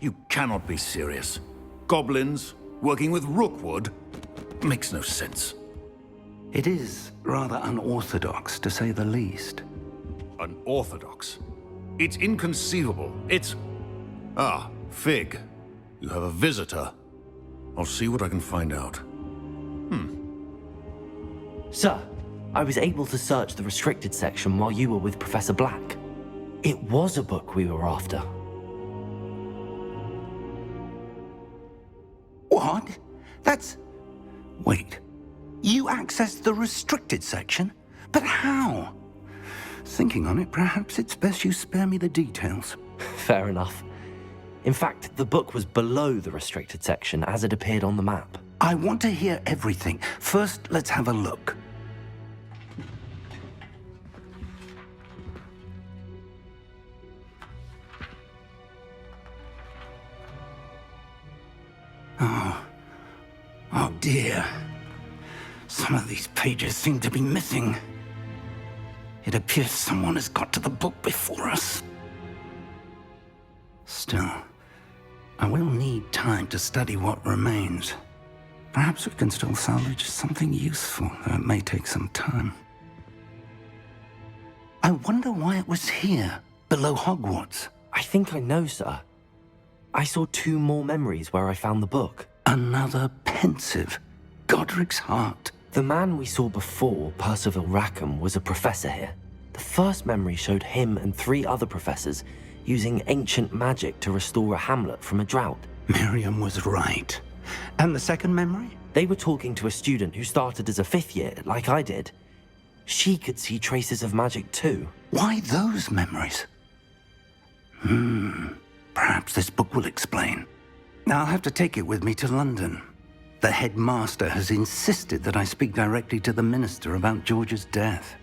You cannot be serious. Goblins working with Rookwood? Makes no sense. It is rather unorthodox, to say the least. Unorthodox? It's inconceivable. It's... Ah, Fig. You have a visitor. I'll see what I can find out. Sir, I was able to search the restricted section while you were with Professor Black. It was a book we were after. What? That's... Wait. You accessed the restricted section? But how? Thinking on it, perhaps it's best you spare me the details. Fair enough. In fact, the book was below the restricted section as it appeared on the map. I want to hear everything. First, let's have a look. Oh dear. Some of these pages seem to be missing. It appears someone has got to the book before us. Still, I will need time to study what remains. Perhaps we can still salvage something useful, though it may take some time. I wonder why it was here, below Hogwarts. I think I know, sir. I saw 2 more memories where I found the book. Another pensive. Godric's heart. The man we saw before, Percival Rackham, was a professor here. The first memory showed him and 3 other professors using ancient magic to restore a hamlet from a drought. Miriam was right. And the second memory? They were talking to a student who started as a 5th year, like I did. She could see traces of magic too. Why those memories? Perhaps this book will explain. I'll have to take it with me to London. The headmaster has insisted that I speak directly to the minister about George's death.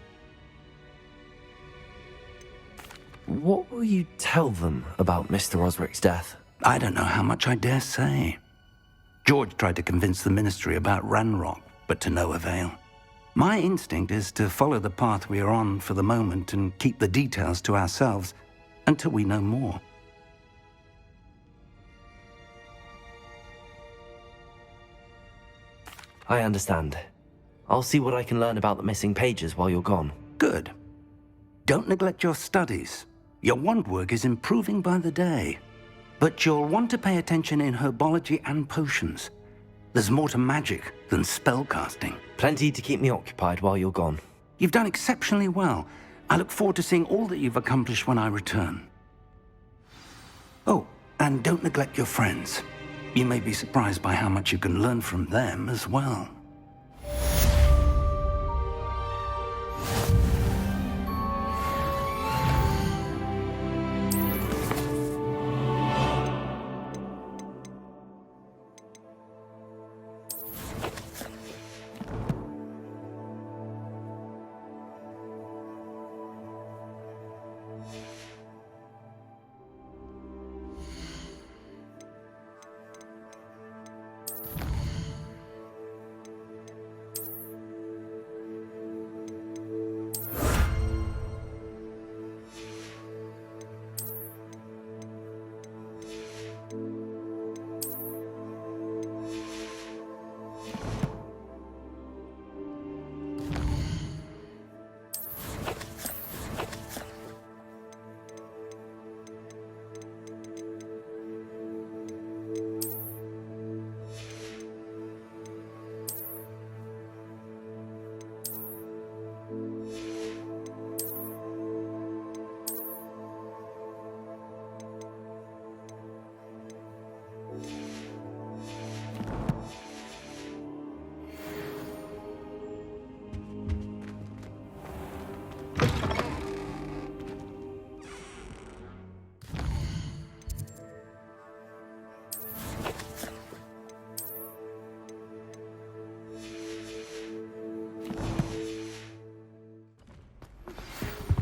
What will you tell them about Mr. Osric's death? I don't know how much I dare say. George tried to convince the ministry about Ranrock, but to no avail. My instinct is to follow the path we are on for the moment and keep the details to ourselves until we know more. I understand. I'll see what I can learn about the missing pages while you're gone. Good. Don't neglect your studies. Your wand work is improving by the day. But you'll want to pay attention in herbology and potions. There's more to magic than spellcasting. Plenty to keep me occupied while you're gone. You've done exceptionally well. I look forward to seeing all that you've accomplished when I return. Oh, and don't neglect your friends. You may be surprised by how much you can learn from them as well.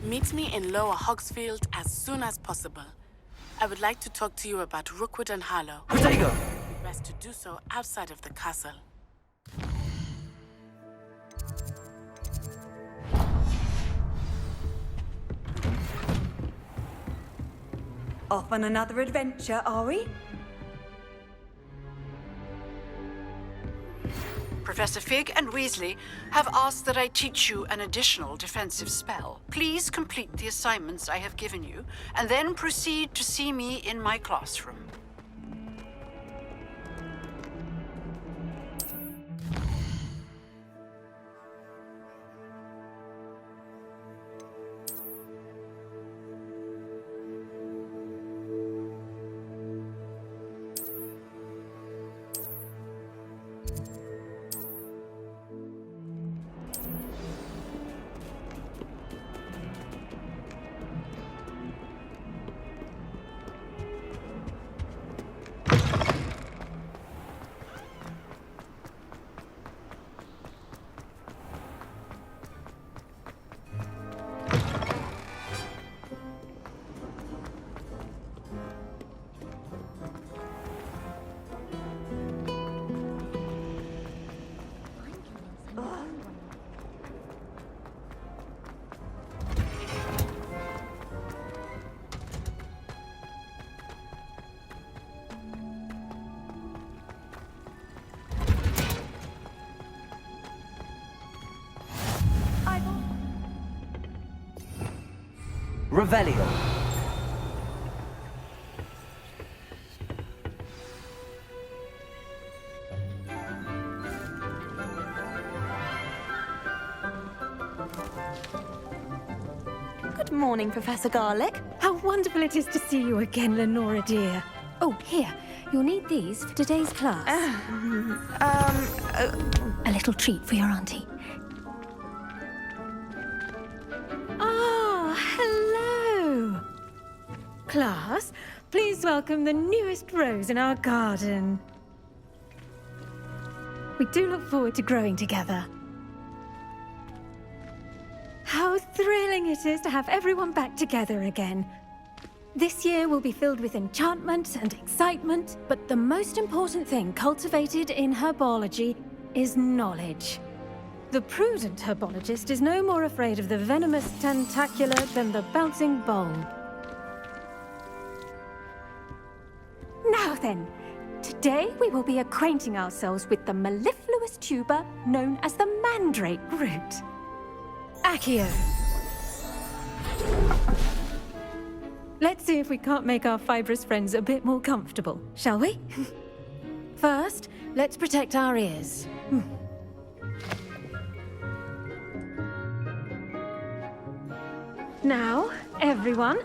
Meet me in Lower Hogsfield as soon as possible. I would like to talk to you about Rookwood and Harlow. Protego! Best to do so outside of the castle. Off on another adventure, are we? Professor Fig and Weasley have asked that I teach you an additional defensive spell. Please complete the assignments I have given you, and then proceed to see me in my classroom. Revelio. Good morning, Professor Garlick. How wonderful it is to see you again, Lenora dear. Oh, here. You'll need these for today's class. A little treat for your auntie. Ah, hello. Class, please welcome the newest rose in our garden. We do look forward to growing together. How thrilling it is to have everyone back together again. This year will be filled with enchantment and excitement, but the most important thing cultivated in herbology is knowledge. The prudent herbologist is no more afraid of the venomous tentacular than the bouncing bulb. Now then, today we will be acquainting ourselves with the mellifluous tuber known as the mandrake root. Accio. Let's see if we can't make our fibrous friends a bit more comfortable, shall we? First, let's protect our ears. Now, everyone,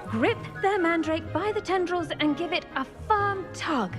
grip their mandrake by the tendrils and give it a firm tug.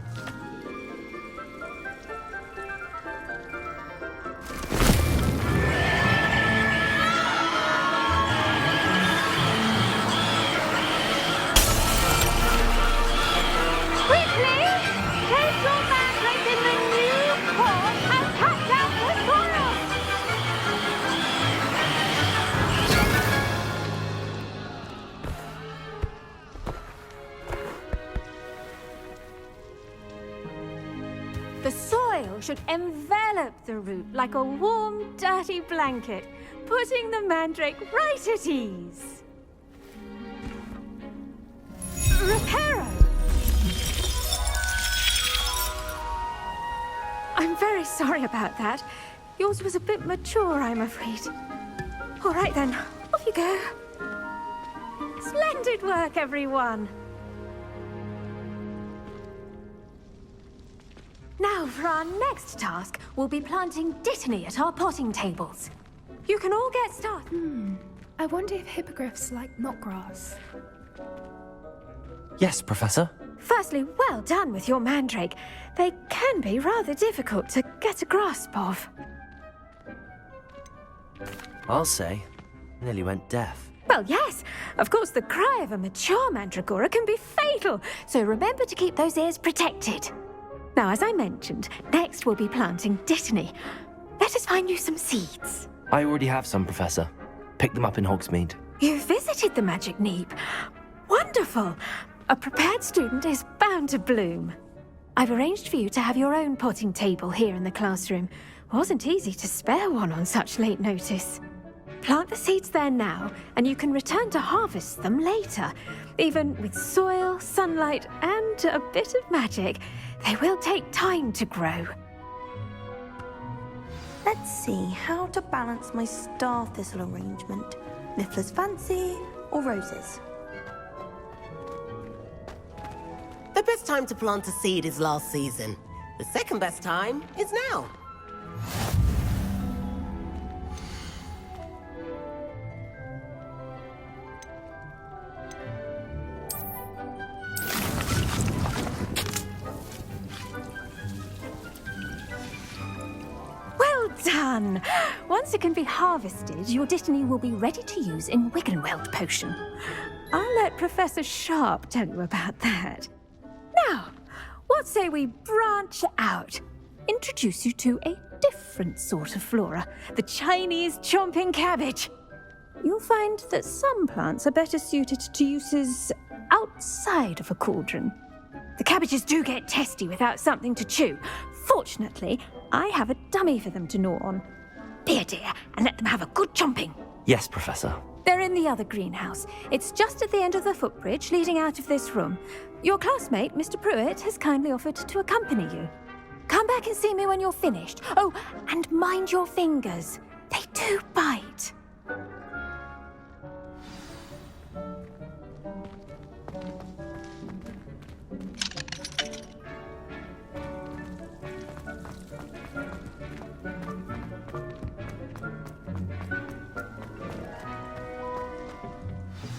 The soil should envelop the root like a warm, dirty blanket, putting the mandrake right at ease. Reparo! I'm very sorry about that. Yours was a bit mature, I'm afraid. All right then, off you go. Splendid work, everyone! Now, for our next task, we'll be planting dittany at our potting tables. You can all get started. I wonder if hippogriffs like knotgrass. Yes, Professor. Firstly, well done with your mandrake. They can be rather difficult to get a grasp of. I'll say. Nearly went deaf. Well, yes. Of course, the cry of a mature mandragora can be fatal, so remember to keep those ears protected. Now, as I mentioned, next we'll be planting dittany. Let us find you some seeds. I already have some, Professor. Picked them up in Hogsmeade. You visited the Magic Neep. Wonderful. A prepared student is bound to bloom. I've arranged for you to have your own potting table here in the classroom. Wasn't easy to spare one on such late notice. Plant the seeds there now, and you can return to harvest them later. Even with soil, sunlight, and a bit of magic, they will take time to grow. Let's see how to balance my star thistle arrangement. Niffler's fancy or roses? The best time to plant a seed is last season. The second best time is now. Well done! Once it can be harvested, your Dittany will be ready to use in Wiggenweld potion. I'll let Professor Sharp tell you about that. Now, what say we branch out? Introduce you to a different sort of flora, the Chinese chomping cabbage. You'll find that some plants are better suited to uses outside of a cauldron. The cabbages do get testy without something to chew. Fortunately, I have a dummy for them to gnaw on. Be a dear and let them have a good chomping. Yes, Professor. They're in the other greenhouse. It's just at the end of the footbridge leading out of this room. Your classmate, Mr. Pruitt, has kindly offered to accompany you. Come back and see me when you're finished. Oh, and mind your fingers. They do bite.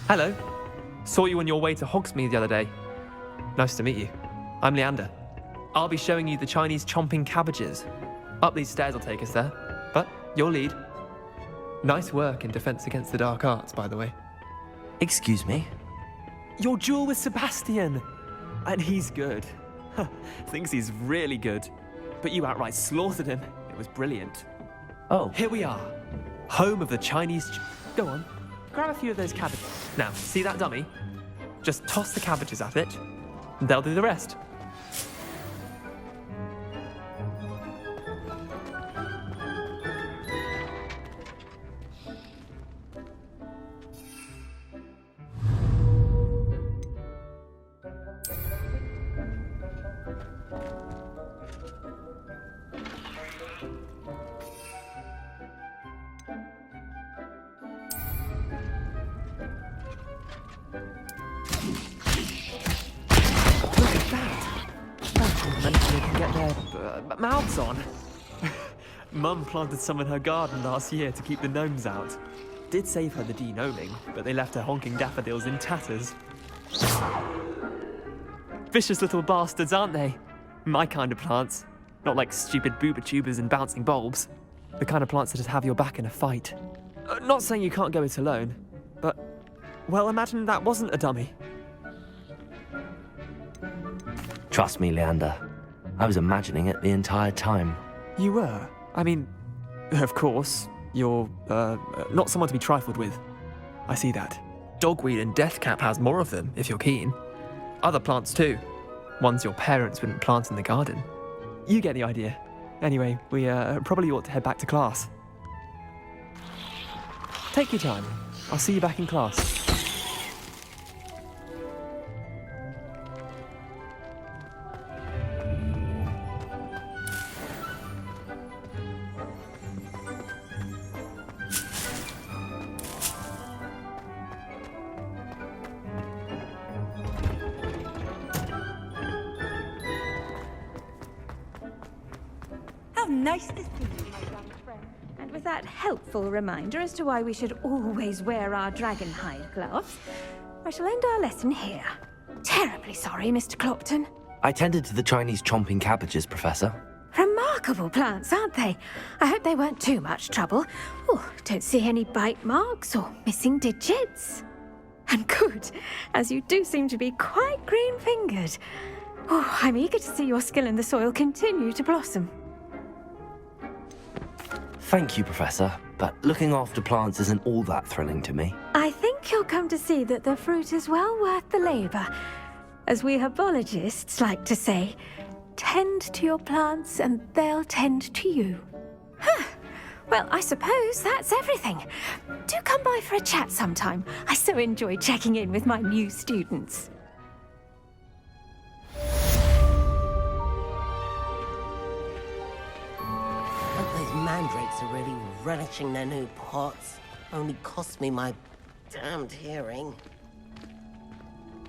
Hello. Saw you on your way to Hogsmeade the other day. Nice to meet you. I'm Leander. I'll be showing you the Chinese chomping cabbages. Up these stairs will take us there, but you'll lead. Nice work in Defense Against the Dark Arts, by the way. Excuse me? Your duel with Sebastian! And he's good. Thinks he's really good. But you outright slaughtered him. It was brilliant. Oh. Here we are. Home of the Chinese... Go on. Grab a few of those cabbages. Now, see that dummy? Just toss the cabbages at it, and they'll do the rest. Mouths on. Mum planted some in her garden last year to keep the gnomes out. Did save her the de-gnoming, but they left her honking daffodils in tatters. Vicious little bastards, aren't they? My kind of plants. Not like stupid booba tubers and bouncing bulbs. The kind of plants that just have your back in a fight. Not saying you can't go it alone, but... Well, imagine that wasn't a dummy. Trust me, Leander. I was imagining it the entire time. You were? I mean, of course, you're, not someone to be trifled with. I see that. Dogweed and deathcap has more of them, if you're keen. Other plants too. Ones your parents wouldn't plant in the garden. You get the idea. Anyway, we, probably ought to head back to class. Take your time. I'll see you back in class. Nice to see you, my young friend. And with that helpful reminder as to why we should always wear our dragon hide gloves, I shall end our lesson here. Terribly sorry, Mr. Clopton. I tended to the Chinese chomping cabbages, Professor. Remarkable plants, aren't they? I hope they weren't too much trouble. Oh, don't see any bite marks or missing digits. And good, as you do seem to be quite green-fingered. Oh, I'm eager to see your skill in the soil continue to blossom. Thank you, Professor, but looking after plants isn't all that thrilling to me. I think you'll come to see that the fruit is well worth the labour. As we herbologists like to say, tend to your plants and they'll tend to you. Well, I suppose that's everything. Do come by for a chat sometime. I so enjoy checking in with my new students. mandrakes are really relishing their new pots. Only cost me my damned hearing.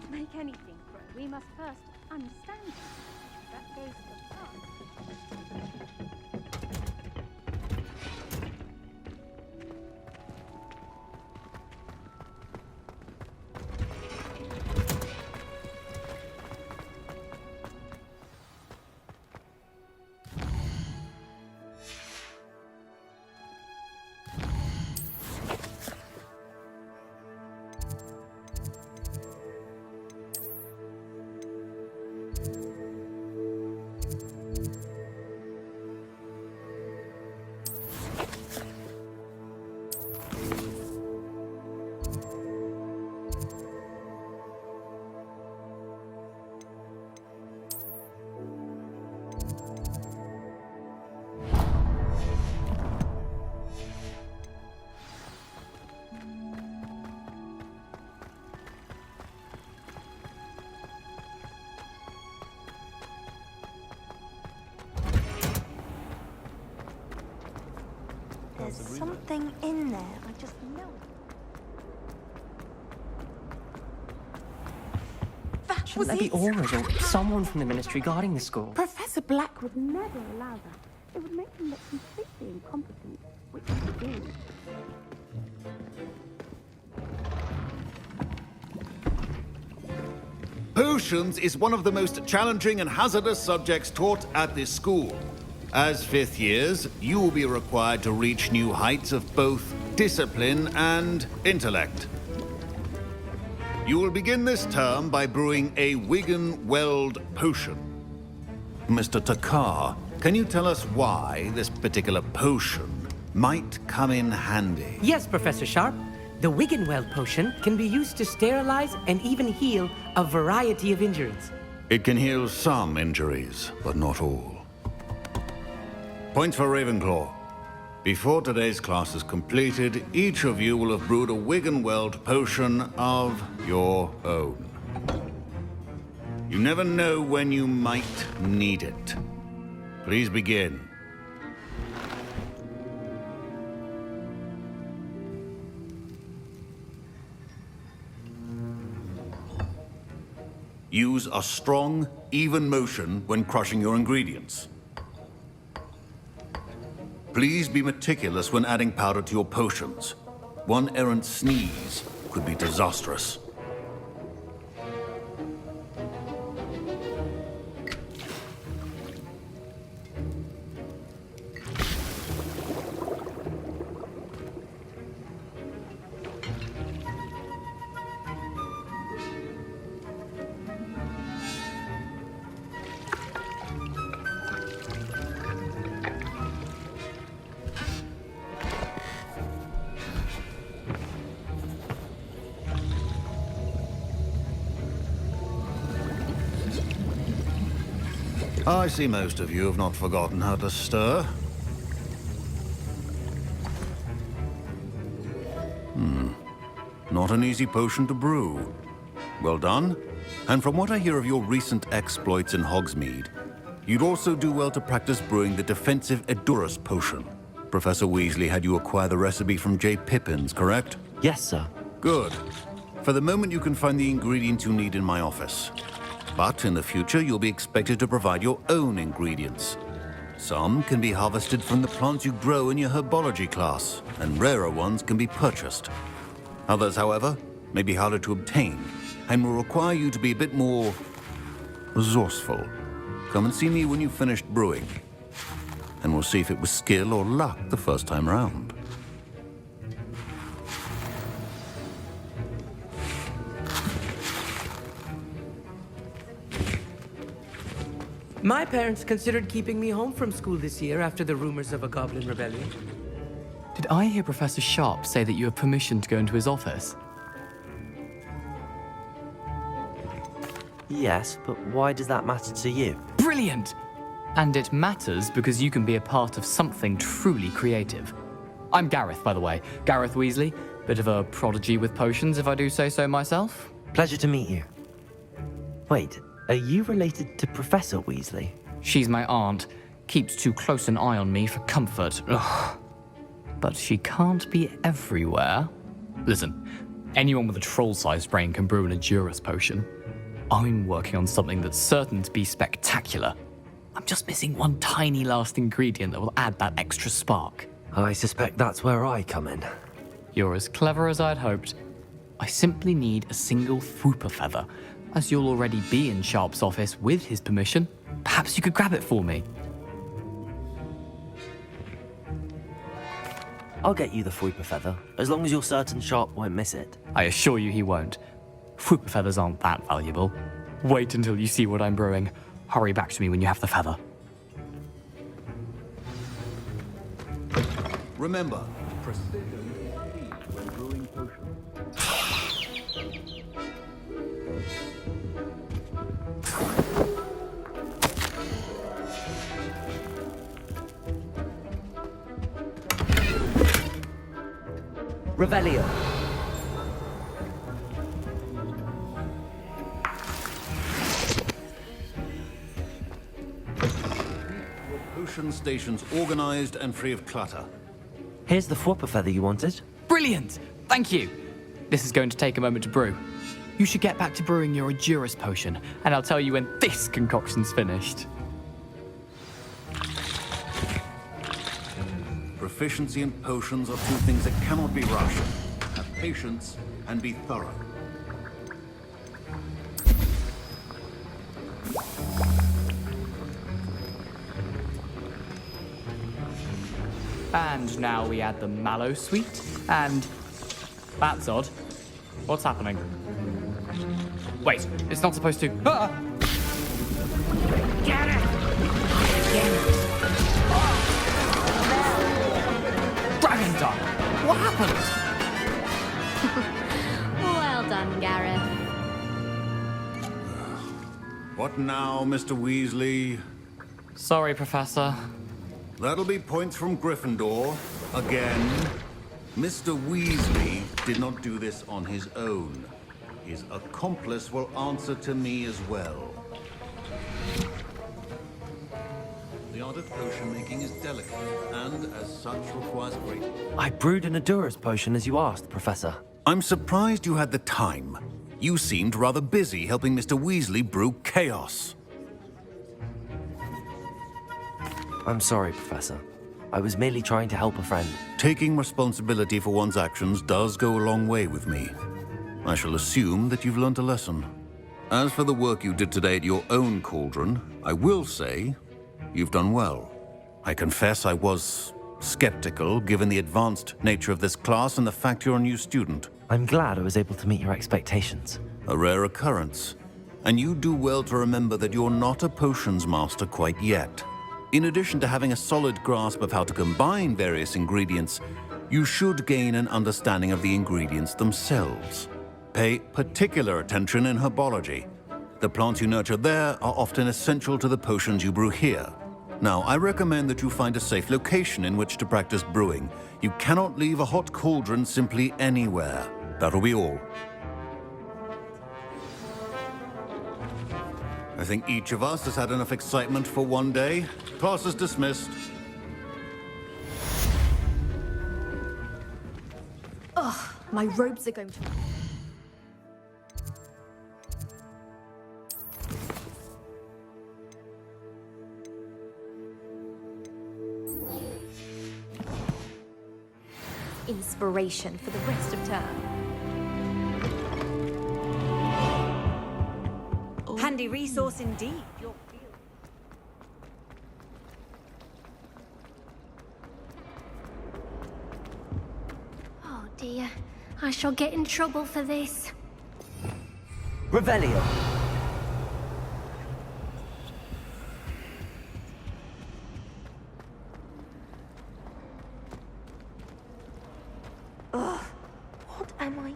To make anything grow, we must first understand it. That goes for There's something in there, I just know it. That Shouldn't there be auras or someone from the ministry guarding the school? Professor Black would never allow that. It would make him look completely incompetent, which he did. Potions is one of the most challenging and hazardous subjects taught at this school. As fifth years, you will be required to reach new heights of both discipline and intellect. You will begin this term by brewing a Wigan-Weld potion. Mr. Takar, can you tell us why this particular potion might come in handy? Yes, Professor Sharp. The Wigan-Weld potion can be used to sterilize and even heal a variety of injuries. It can heal some injuries, but not all. Point for Ravenclaw. Before today's class is completed, each of you will have brewed a Wigan-Weld potion of your own. You never know when you might need it. Please begin. Use a strong, even motion when crushing your ingredients. Please be meticulous when adding powder to your potions. One errant sneeze could be disastrous. I see most of you have not forgotten how to stir. Not an easy potion to brew. Well done. And from what I hear of your recent exploits in Hogsmeade, you'd also do well to practice brewing the defensive Edurus potion. Professor Weasley had you acquire the recipe from J. Pippins, correct? Yes, sir. Good. For the moment, you can find the ingredients you need in my office. But in the future, you'll be expected to provide your own ingredients. Some can be harvested from the plants you grow in your Herbology class, and rarer ones can be purchased. Others, however, may be harder to obtain, and will require you to be a bit more resourceful. Come and see me when you've finished brewing, and we'll see if it was skill or luck the first time round. My parents considered keeping me home from school this year after the rumors of a goblin rebellion. Did I hear Professor Sharp say that you have permission to go into his office? Yes, but why does that matter to you? Brilliant! And it matters because you can be a part of something truly creative. I'm Gareth, by the way. Gareth Weasley. Bit of a prodigy with potions, if I do say so myself. Pleasure to meet you. Wait, are you related to Professor Weasley? She's my aunt. keeps too close an eye on me for comfort. Ugh. But she can't be everywhere. Listen, anyone with a troll-sized brain can brew an Endurus potion. I'm working on something that's certain to be spectacular. I'm just missing one tiny last ingredient that will add that extra spark. I suspect that's where I come in. You're as clever as I'd hoped. I simply need a single Fwooper feather. As you'll already be in Sharp's office with his permission, perhaps you could grab it for me. I'll get you the Fwooper feather, as long as you're certain Sharp won't miss it. I assure you he won't. Fwooper feathers aren't that valuable. Wait until you see what I'm brewing. Hurry back to me when you have the feather. Remember, precision is key when brewing potions. Revelio. Potion stations organized and free of clutter. Here's the Fwooper feather you wanted. Brilliant! Thank you! This is going to take a moment to brew. You should get back to brewing your Endurus potion, and I'll tell you when this concoction's finished. Proficiency in potions are two things that cannot be rushed. Have patience and be thorough. And now we add the mallow sweet, and... That's odd. What's happening? Wait, it's not supposed to... Ah! Get it! Get it! Dragon Dog! What happened? Well done, Gareth. What now, Mr. Weasley? Sorry, Professor. That'll be points from Gryffindor. Again. Mr. Weasley did not do this on his own. His accomplice will answer to me as well. The art of potion making is delicate, and as such requires great... I brewed an Endurus potion as you asked, Professor. I'm surprised you had the time. You seemed rather busy helping Mr. Weasley brew chaos. I'm sorry, Professor. I was merely trying to help a friend. Taking responsibility for one's actions does go a long way with me. I shall assume that you've learnt a lesson. As for the work you did today at your own cauldron, I will say you've done well. I confess I was skeptical, given the advanced nature of this class and the fact you're a new student. I'm glad I was able to meet your expectations. A rare occurrence. And you do well to remember that you're not a potions master quite yet. In addition to having a solid grasp of how to combine various ingredients, you should gain an understanding of the ingredients themselves. Pay particular attention in herbology. The plants you nurture there are often essential to the potions you brew here. Now, I recommend that you find a safe location in which to practice brewing. You cannot leave a hot cauldron simply anywhere. That'll be all. I think each of us has had enough excitement for one day. Class is dismissed. Ugh, my robes are going to... Inspiration for the rest of term. Handy resource indeed. Oh dear, I shall get in trouble for this. Revelio. Ugh, what am I?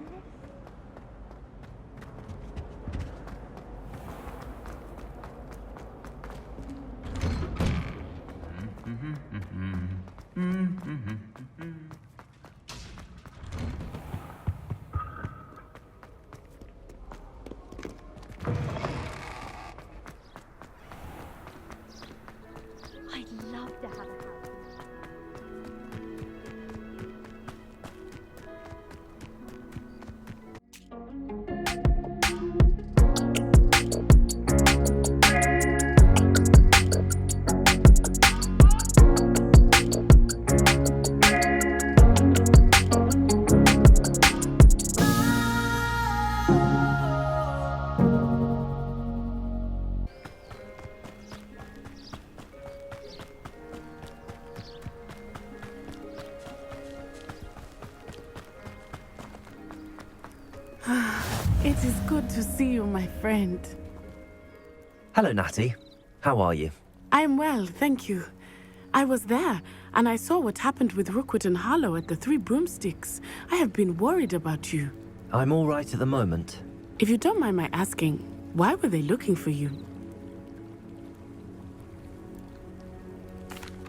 I It is good to see you, my friend. Hello, Natty. How are you? I'm well, thank you. I was there, and I saw what happened with Rookwood and Harlow at the Three Broomsticks. I have been worried about you. I'm all right at the moment. If you don't mind my asking, why were they looking for you?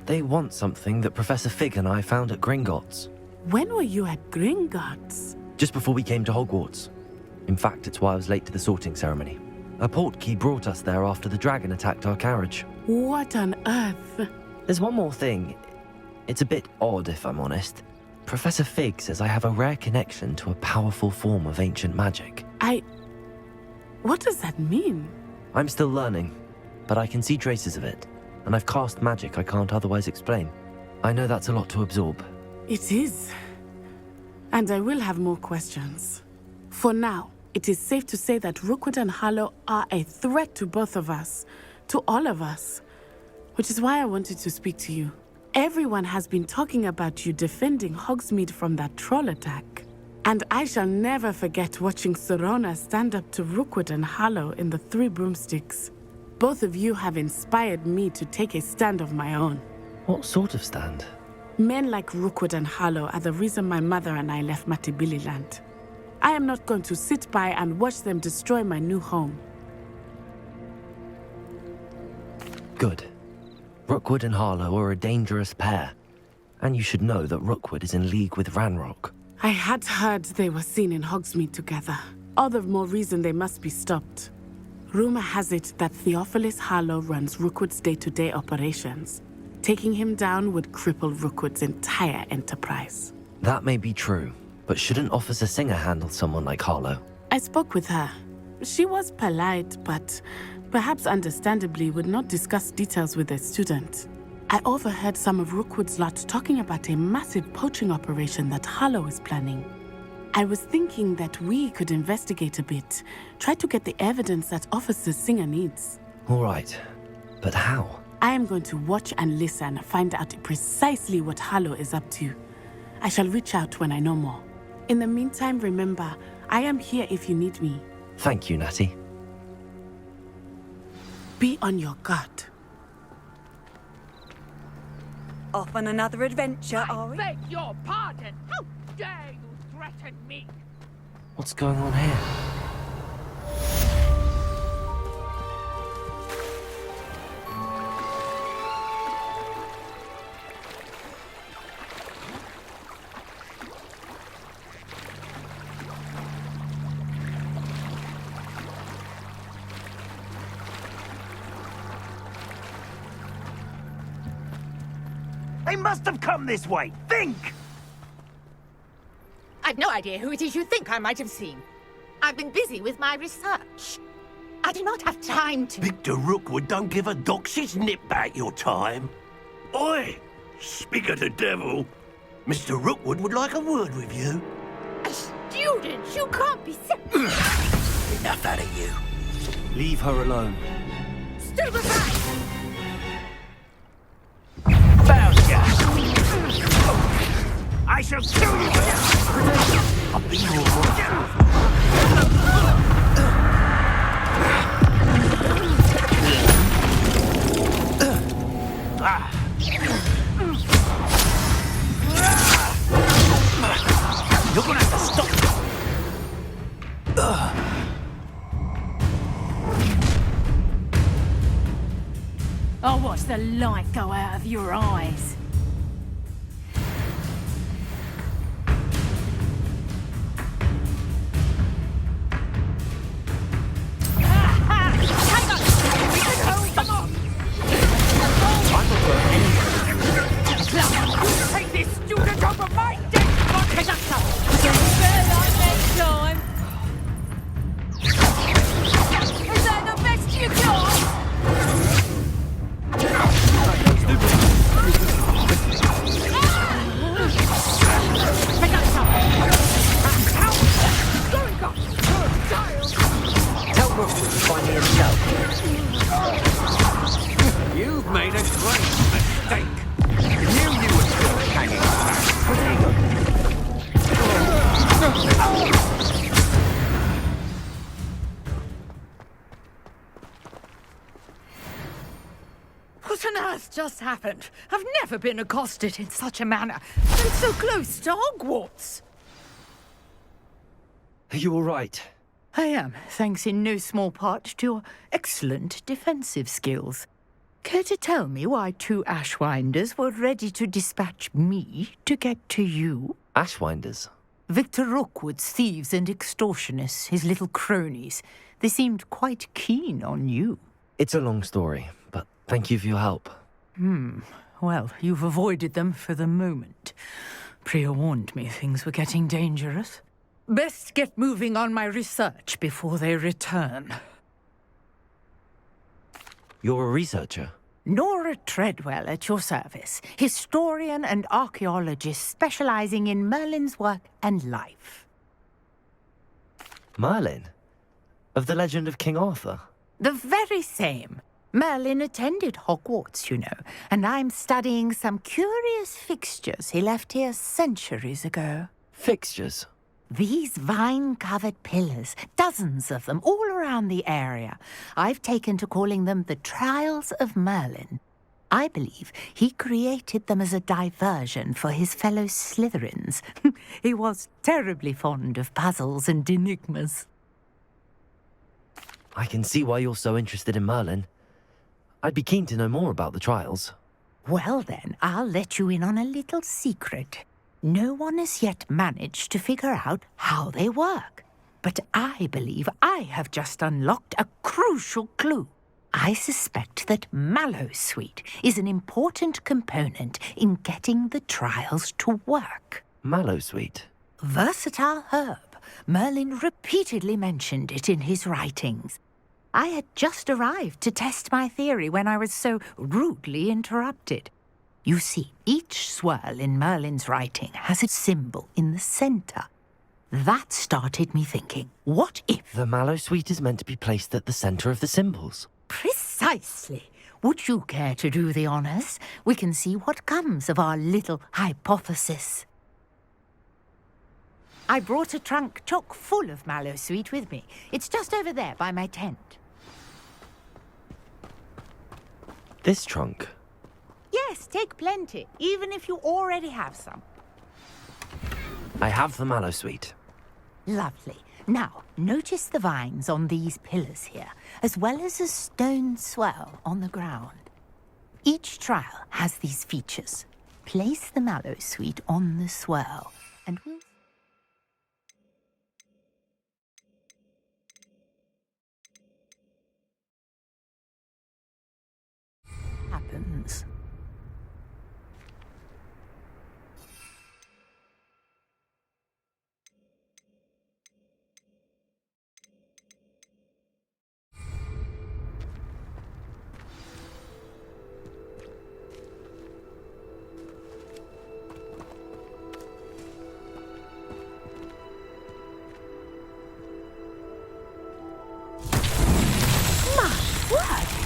They want something that Professor Fig and I found at Gringotts. When were you at Gringotts? Just before we came to Hogwarts. In fact, it's why I was late to the sorting ceremony. A portkey brought us there after the dragon attacked our carriage. What on earth? There's one more thing. It's a bit odd, if I'm honest. Professor Fig says I have a rare connection to a powerful form of ancient magic. What does that mean? I'm still learning, but I can see traces of it, and I've cast magic I can't otherwise explain. I know that's a lot to absorb. It is. And I will have more questions. For now, it is safe to say that Rookwood and Harlow are a threat to both of us, to all of us, which is why I wanted to speak to you. Everyone has been talking about you defending Hogsmeade from that troll attack. And I shall never forget watching Sorona stand up to Rookwood and Harlow in the Three Broomsticks. Both of you have inspired me to take a stand of my own. What sort of stand? Men like Rookwood and Harlow are the reason my mother and I left Matabeleland. I am not going to sit by and watch them destroy my new home. Good. Rookwood and Harlow are a dangerous pair. And you should know that Rookwood is in league with Ranrock. I had heard they were seen in Hogsmeade together. All the more reason they must be stopped. Rumor has it that Theophilus Harlow runs Rookwood's day-to-day operations. Taking him down would cripple Rookwood's entire enterprise. That may be true, but shouldn't Officer Singer handle someone like Harlow? I spoke with her. She was polite, but perhaps understandably would not discuss details with a student. I overheard some of Rookwood's lot talking about a massive poaching operation that Harlow is planning. I was thinking that we could investigate a bit, try to get the evidence that Officer Singer needs. All right, but how? I am going to watch and listen, find out precisely what Harlow is up to. I shall reach out when I know more. In the meantime, remember, I am here if you need me. Thank you, Natty. Be on your guard. Off on another adventure, are we? I beg your pardon! How dare you threaten me? What's going on here? They must have come this way. Think! I've no idea who it is you think I might have seen. I've been busy with my research. I do not have time to... Victor Rookwood don't give a doxy's nip back your time. Oi! Speak of the devil. Mr. Rookwood would like a word with you. A student? You can't be... Enough out of you. Leave her alone. Stupefy! Found ya! I shall kill you for that! I'll be You're gonna have to stop. I'll watch the light go out of your eyes. Take this student over my dead body! Next time. Is that the best you got? Tell Rookwood to find me a shell. You've made a great mistake. Knew you were still hanging around. just happened? I've never been accosted in such a manner, and so close to Hogwarts. Are you all right? I am, thanks in no small part to your excellent defensive skills. Care to tell me why 2 Ashwinders were ready to dispatch me to get to you? Ashwinders? Victor Rookwood's thieves and extortionists, his little cronies. They seemed quite keen on you. It's a long story, but thank you for your help. Well, you've avoided them for the moment. Priya warned me things were getting dangerous. Best get moving on my research before they return. You're a researcher? Nora Treadwell at your service, historian and archaeologist specializing in Merlin's work and life. Merlin? Of the legend of King Arthur? The very same. Merlin attended Hogwarts, you know, and I'm studying some curious fixtures he left here centuries ago. Fixtures? These vine-covered pillars, dozens of them, all around the area. I've taken to calling them the Trials of Merlin. I believe he created them as a diversion for his fellow Slytherins. He was terribly fond of puzzles and enigmas. I can see why you're so interested in Merlin. I'd be keen to know more about the trials. Well then, I'll let you in on a little secret. No one has yet managed to figure out how they work. But I believe I have just unlocked a crucial clue. I suspect that Mallowsweet is an important component in getting the trials to work. Mallowsweet? Versatile herb. Merlin repeatedly mentioned it in his writings. I had just arrived to test my theory when I was so rudely interrupted. You see, each swirl in Merlin's writing has a symbol in the center. That started me thinking, what if... The Mallowsweet is meant to be placed at the center of the symbols. Precisely. Would you care to do the honors? We can see what comes of our little hypothesis. I brought a trunk chock full of Mallowsweet with me. It's just over there by my tent. This trunk? Yes, take plenty, even if you already have some. I have the Mallowsweet. Lovely. Now, notice the vines on these pillars here, as well as a stone swell on the ground. Each trial has these features. Place the Mallowsweet on the swell, and we'll... happens.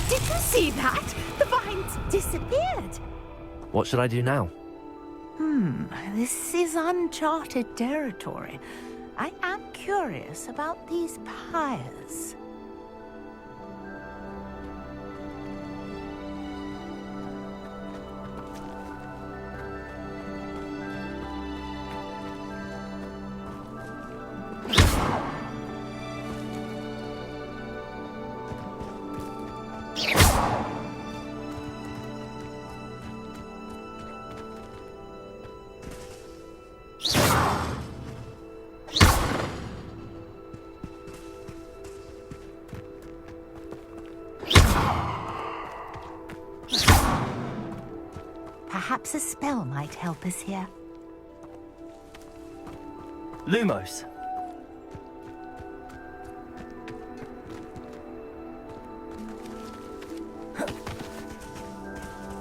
Did you see that? The vines disappeared. What should I do now? This is uncharted territory. I am curious about these pyres. Perhaps a spell might help us here. Lumos.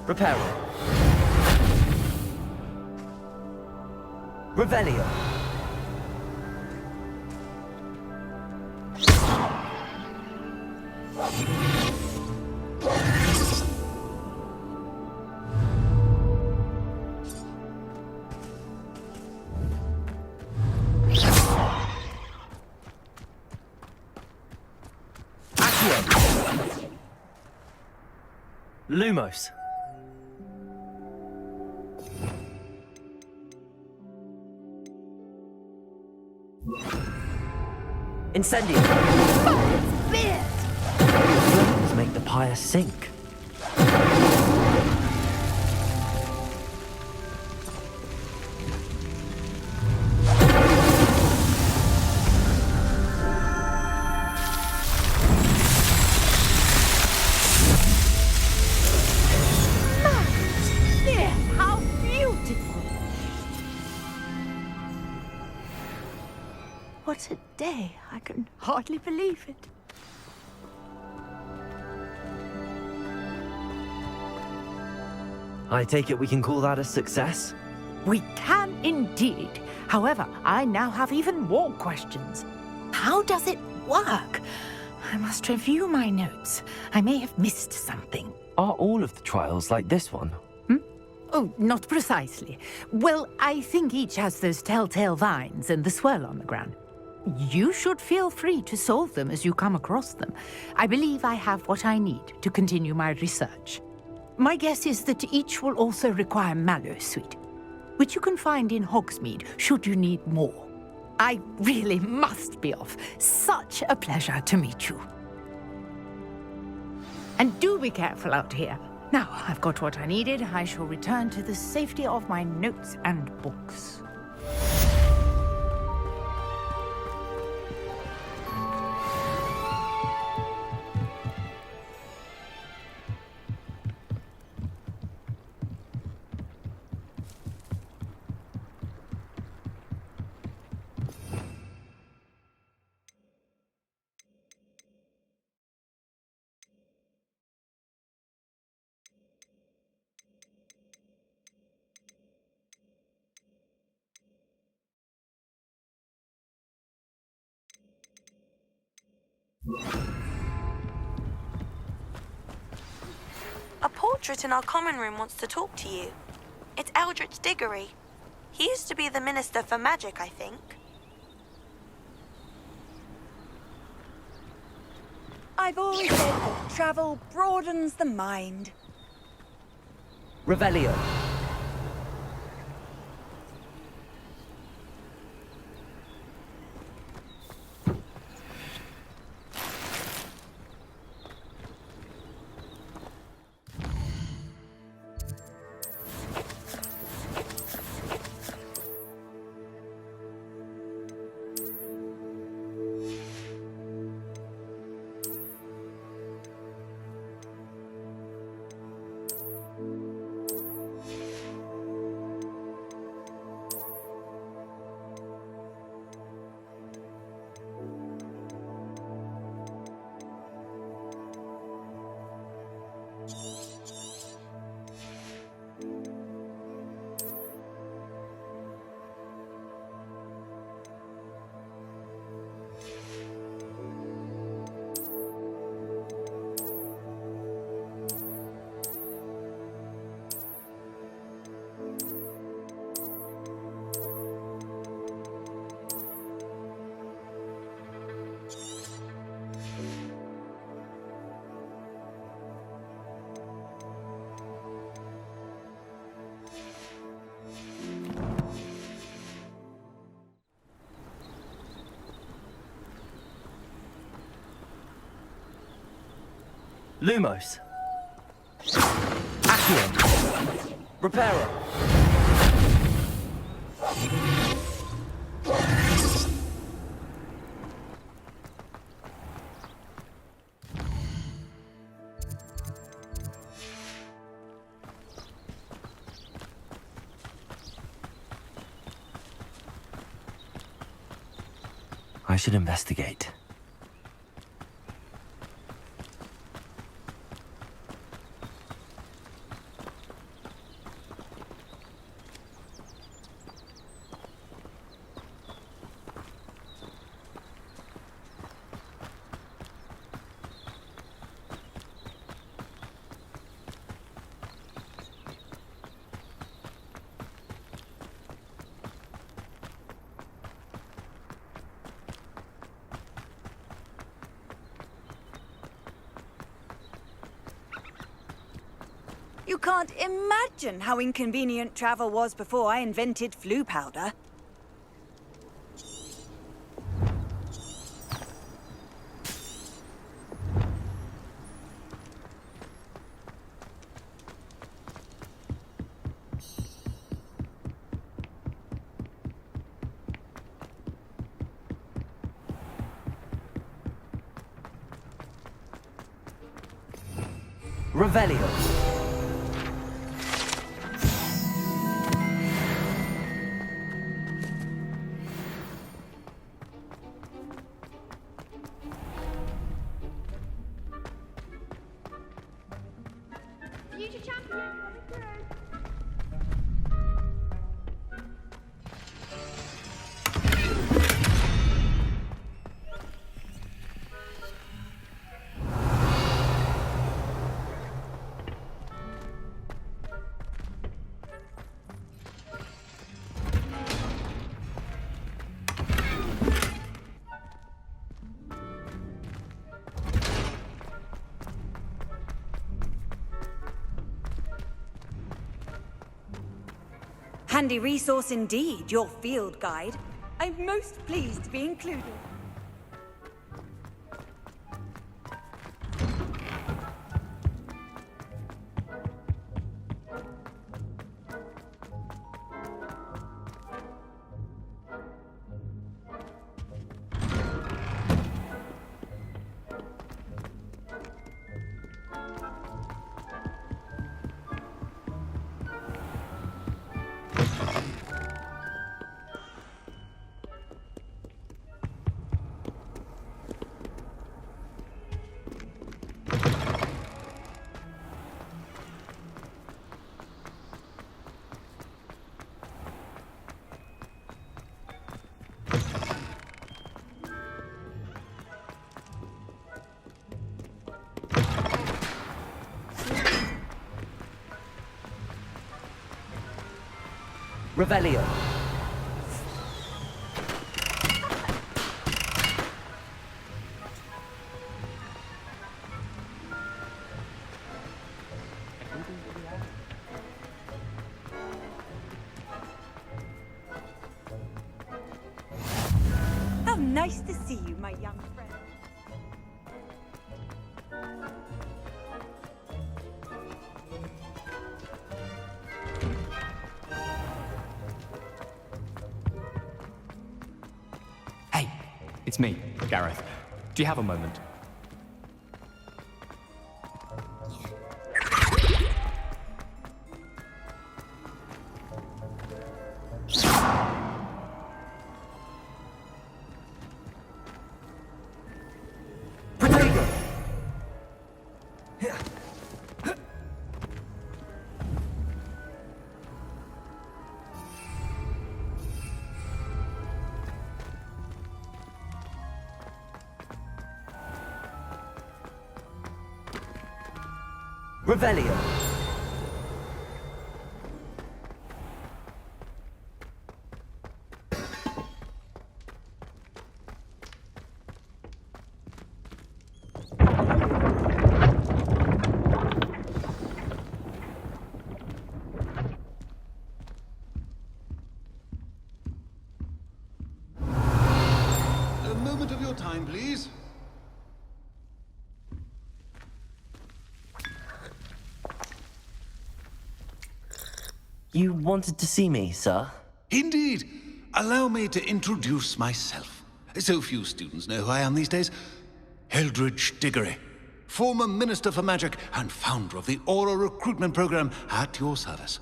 Reparo. Revelio. Lumos. Incendio! Flames make the pyre sink. How beautiful! What a day. I can hardly believe it. I take it we can call that a success? We can indeed. However, I now have even more questions. How does it work? I must review my notes. I may have missed something. Are all of the trials like this one? Oh, not precisely. Well, I think each has those telltale vines and the swirl on the ground. You should feel free to solve them as you come across them. I believe I have what I need to continue my research. My guess is that each will also require mallow sweet, which you can find in Hogsmeade should you need more. I really must be off. Such a pleasure to meet you. And do be careful out here. Now I've got what I needed, I shall return to the safety of my notes and books. A portrait in our common room wants to talk to you. It's Eldritch Diggory. He used to be the Minister for Magic, I think. I've always said that travel broadens the mind. Revelio. Lumos. Accio. Reparo. I should investigate. You can't imagine how inconvenient travel was before I invented flu powder. Revelio. Future champion coming through. Handy resource indeed, your field guide. I'm most pleased to be included. Revelio. How nice to see you, my young friend. Hey, it's me, Gareth. Do you have a moment? Revelio. A moment of your time, please. You wanted to see me, sir? Indeed. Allow me to introduce myself. So few students know who I am these days. Eldridge Diggory, former Minister for Magic and founder of the Aura recruitment program at your service.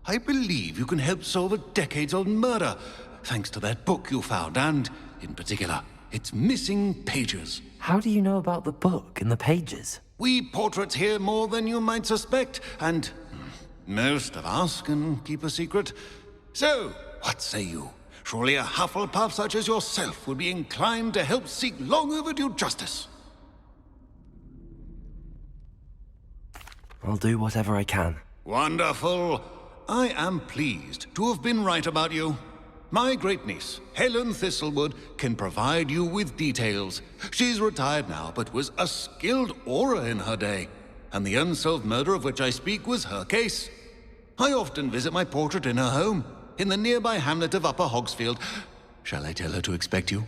I believe you can help solve a decades-old murder, thanks to that book you found, and, in particular, its missing pages. How do you know about the book and the pages? We portraits hear more than you might suspect, and most of us can keep a secret. So, what say you? Surely a Hufflepuff such as yourself would be inclined to help seek long overdue justice. I'll do whatever I can. Wonderful. I am pleased to have been right about you. My great-niece, Helen Thistlewood, can provide you with details. She's retired now, but was a skilled aura in her day. And the unsolved murder of which I speak was her case. I often visit my portrait in her home, in the nearby hamlet of Upper Hogsfield. Shall I tell her to expect you?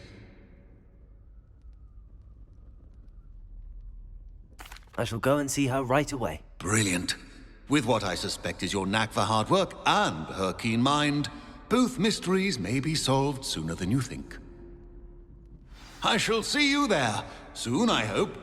I shall go and see her right away. Brilliant. With what I suspect is your knack for hard work and her keen mind, both mysteries may be solved sooner than you think. I shall see you there, soon I hope.